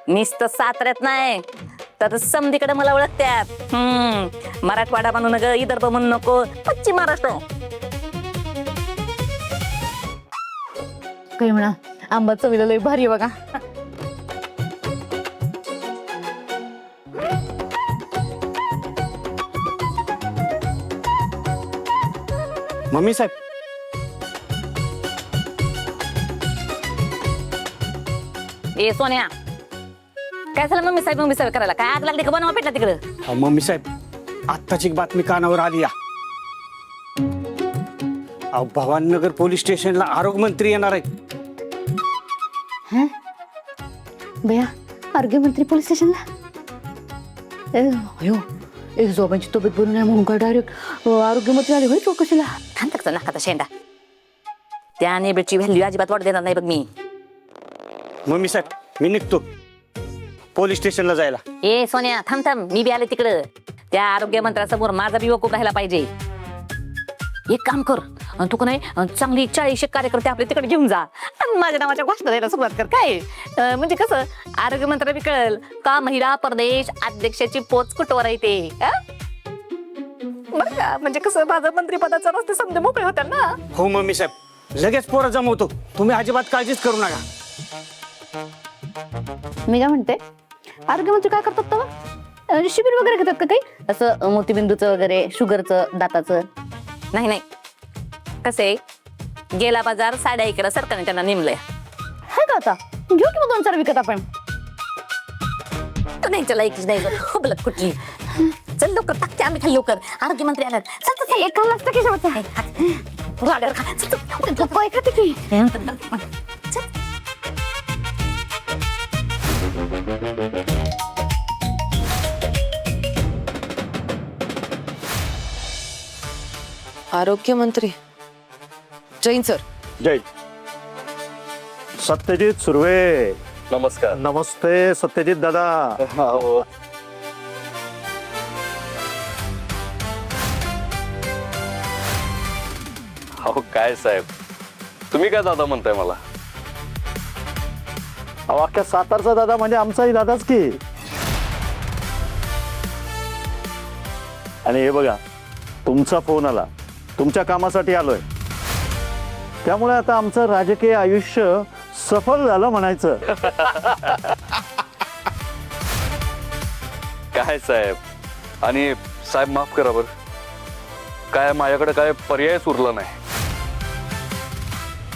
नुसतं साताऱ्यात नाही तर समधीकडे मला ओळखत्यात. मराठवाडा म्हणू नका, विदर्भ म्हणू नको, पश्चिम महाराष्ट्र. काही म्हणा, आंबा चवीला लय भारी आहे बघा. मम्मी साहेब, ए सोन्या, काय झालं मम्मी साहेब करायला? काय आग लागली का बनवा पेटला तिकडं? अहो मम्मी साहेब, आत्ताची एक बातमी कानावर आली या. अहो भवानीनगर पोलीस स्टेशनला आरोग्यमंत्री येणार आहेत. बया, आरोग्यमंत्री पोलीस स्टेशनला? अयो, एक जोबांची तब्येत बरी नाही म्हणून काय डायरेक्ट आरोग्यमंत्री आले होय चौकशीला? थांबता नाकाचा शेंडा. त्या नेबेची व्हॅल्यू अजिबात वाढ देणार नाही बघ मी. मम्मी साहेब, मी निघतो पोलीस स्टेशनला जायला. ए सोन्या, थांब, मी बी आले तिकडं. त्या आरोग्य मंत्र्यासमोर माझा बी वकूफ राहायला पाहिजे. एक काम कर, तू का नाही चांगली 40 कार्यकर्ते आपले तिकडे घेऊन जा आणि माझ्या नावाच्या घोषणा द्यायला सुरुवात कर. काय म्हणजे कसं आरोग्य मंत्र्याला बी कळेल का महिला प्रदेश अध्यक्षाची पोच कुठवर आहे ते. बरं का, म्हणजे कसं माझं मंत्रिपदाचा रस्ते समजे मोकळे होत्या ना. हो मम्मी साहेब, लगेच पोरं जमवतो. तुम्ही अजिबात काळजीच करू नका. मी काय म्हणते, आरोग्यमंत्री काय करतात तेव्हा? शिबिर वगैरे घेतात का काही? असं मोतीबिंदूचं वगैरे, शुगरचं, दाताचं? नाही, कसे गेला बाजार साड्या इकडं सरकारने त्यांना नेमलंय. आहे का आता? घेऊ की मग 2-4 विकत आपण. तू नाही चला एकच नाही खोबलत कुठली. चल लवकर टाकते आम्ही खाली लवकर. आरोग्य मंत्री आलात. चल चल एक खाल्ला असतं की शेवटचा. राड्यावर खा. चल, चल. गप्पा आहे का तिथे? चल. आरोग्यमंत्री जैन सर. जय सत्यजित सुर्वे. नमस्कार. नमस्ते सत्यजित दादा. हो काय साहेब, तुम्ही काय दादा म्हणताय मला? अहो अख्ख्या सातारचा दादा म्हणजे आमचाही दादाच की. आणि हे बघा, तुमचा फोन आला, तुमच्या कामासाठी आलोय. त्यामुळे आता आमचं राजकीय आयुष्य सफल झालं म्हणायचं. काय साहेब, आणि साहेब माफ करा बर, काय माझ्याकडे काय पर्यायच उरला नाही,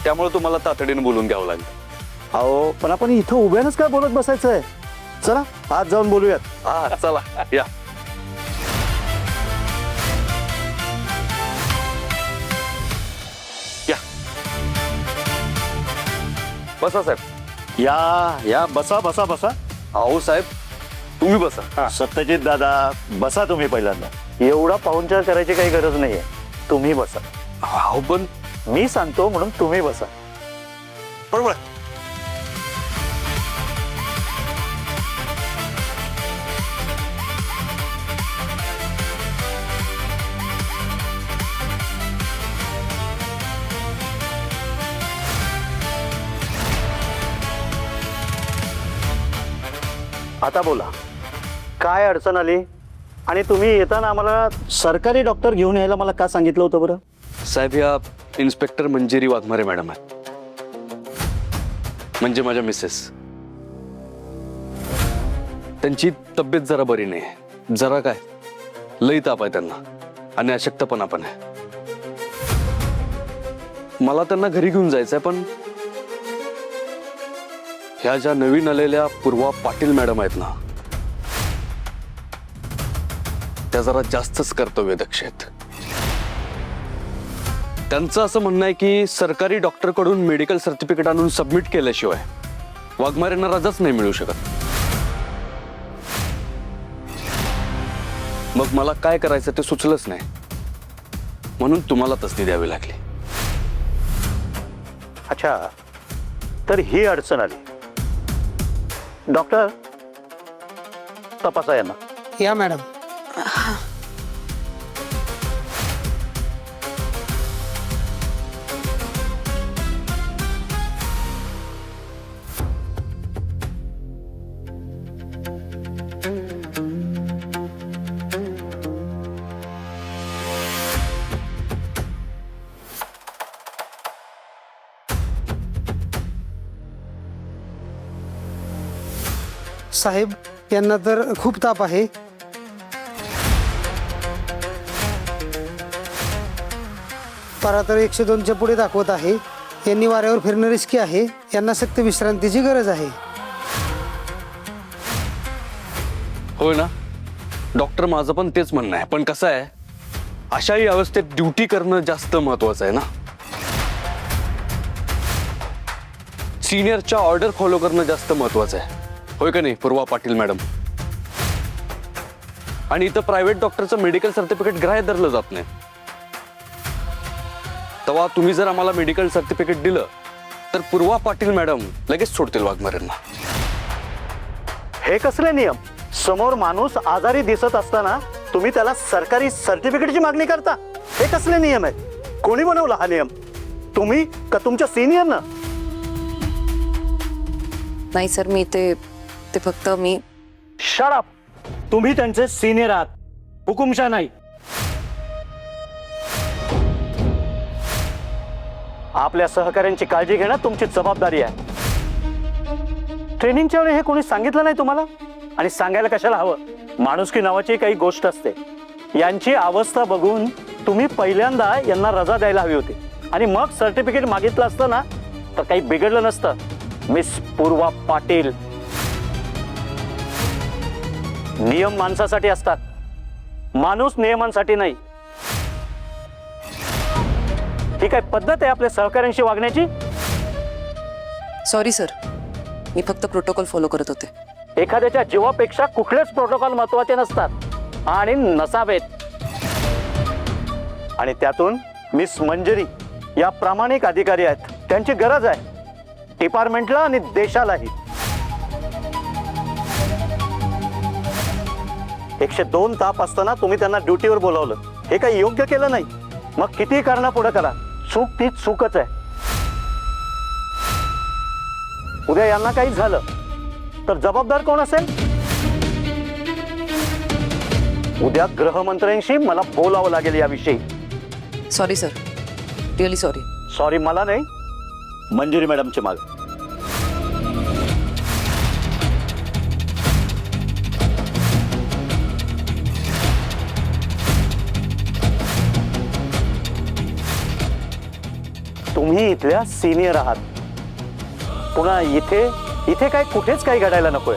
त्यामुळे तुम्हाला तातडीने बोलून घ्यावं लागेल. अहो पण आपण इथं उभ्यानच काय बोलत बसायचंय? चला आज जाऊन बोलूयात. हा चला या. या बसा साहेब. या बसा बसा बसा. अहो साहेब तुम्ही बसा. सत्यजित दादा बसा तुम्ही पहिल्यांदा. एवढा पाहुणचार करायची काही गरज नाहीये. तुम्ही बसा. अहो पण मी सांगतो म्हणून तुम्ही बसा. बरोबर. आता बोला, काय अडचण आली? आणि तुम्ही येताना आम्हाला सरकारी डॉक्टर घेऊन यायला मला का सांगितलं होतं बरं? साहेब या इन्स्पेक्टर मंजिरी वाघमारे मॅडम आहेत, म्हणजे माझ्या मिसेस. त्यांची तब्येत जरा बरी नाही, जरा काय लई ताप आहे त्यांना आणि अशक्तपणा पण आहे. मला त्यांना घरी घेऊन जायचंय, पण ह्या ज्या नवीन आलेल्या पूर्वा पाटील मॅडम आहेत ना, त्या जरा जास्तच कर्तव्यदक्ष आहेत. त्यांचं असं म्हणणं आहे की सरकारी डॉक्टर कडून मेडिकल सर्टिफिकेट आणून सबमिट केल्याशिवाय वाघमारेंना रजाच नाही मिळू शकत. मग मला काय करायचं ते सुचलंच नाही, म्हणून तुम्हाला तसदी द्यावी लागली. अच्छा, तर ही अडचण आली. डॉक्टर तपासा यांना. या मॅडम. साहेब यांना तर खूप ताप आहे. पारा तर 102च्या पुढे दाखवत आहे. यांनी वाऱ्यावर फिरणं रिस्की आहे. यांना सक्त विश्रांतीची गरज आहे. होय ना डॉक्टर, माझं पण तेच म्हणणं आहे. पण कसं आहे, अशाही अवस्थेत ड्युटी करणं जास्त महत्वाचं आहे ना. सिनियरच्या ऑर्डर फॉलो करणं जास्त महत्वाचं आहे. होय का नाही पूर्वा पाटील मॅडम? आणि इथं प्रायव्हेट डॉक्टरचं मेडिकल सर्टिफिकेट ग्राह्य धरलं जात नाही. तेव्हा तुम्ही जर आम्हाला मेडिकल सर्टिफिकेट दिलं तर पूर्वा पाटील मॅडम लगेच सोडतील वाघमारेंना. हे कसले नियम? समोर माणूस आजारी दिसत असताना तुम्ही त्याला सरकारी सर्टिफिकेटची मागणी करता? हे कसले नियम आहेत? कोणी बनवला हा नियम? तुम्ही का तुमच्या सिनियरनं? नाही सर, मी ते फक्त मी शट अप. तुम्ही त्यांचे सिनियर आहात, हुकुमशा नाही. आपल्या सहकाऱ्यांची काळजी घेणं तुमची जबाबदारी आहे. ट्रेनिंगच्या वेळी हे कोणी सांगितलं नाही तुम्हाला? आणि सांगायला कशाला हवं? माणुसकी नावाची काही गोष्ट असते. यांची अवस्था बघून तुम्ही पहिल्यांदा यांना रजा द्यायला हवी होती आणि मग सर्टिफिकेट मागितलं असतं ना तर काही बिघडलं नसतं. मिस पूर्वा पाटील, नियम माणसासाठी असतात, माणूस नियमांसाठी नाही. ही काय पद्धत आहे आपल्या सहकाऱ्यांशी वागण्याची? सॉरी सर, मी फक्त प्रोटोकॉल फॉलो करत होते. एखाद्याच्या जीवापेक्षा कुठलेच प्रोटोकॉल महत्वाचे नसतात आणि नसावेत. आणि त्यातून मिस मंजरी या प्रामाणिक अधिकारी आहेत. त्यांची गरज आहे डिपार्टमेंटला आणि देशालाही. 102 ताप असताना तुम्ही त्यांना ड्युटीवर बोलावलं, हे काही योग्य केलं नाही. मग किती कारणं पुढे करा, चूक ती चूकच आहे. उद्या यांना काही झालं तर जबाबदार कोण असेल? उद्या गृहमंत्र्यांशी मला बोलावं लागेल याविषयी. Sorry sir, really sorry. Sorry मला नाही, मंजिरी मॅडमची माग. तुम्ही इथल्या सिनियर आहात. पुन्हा इथे काय कुठेच काही घडायला नकोय.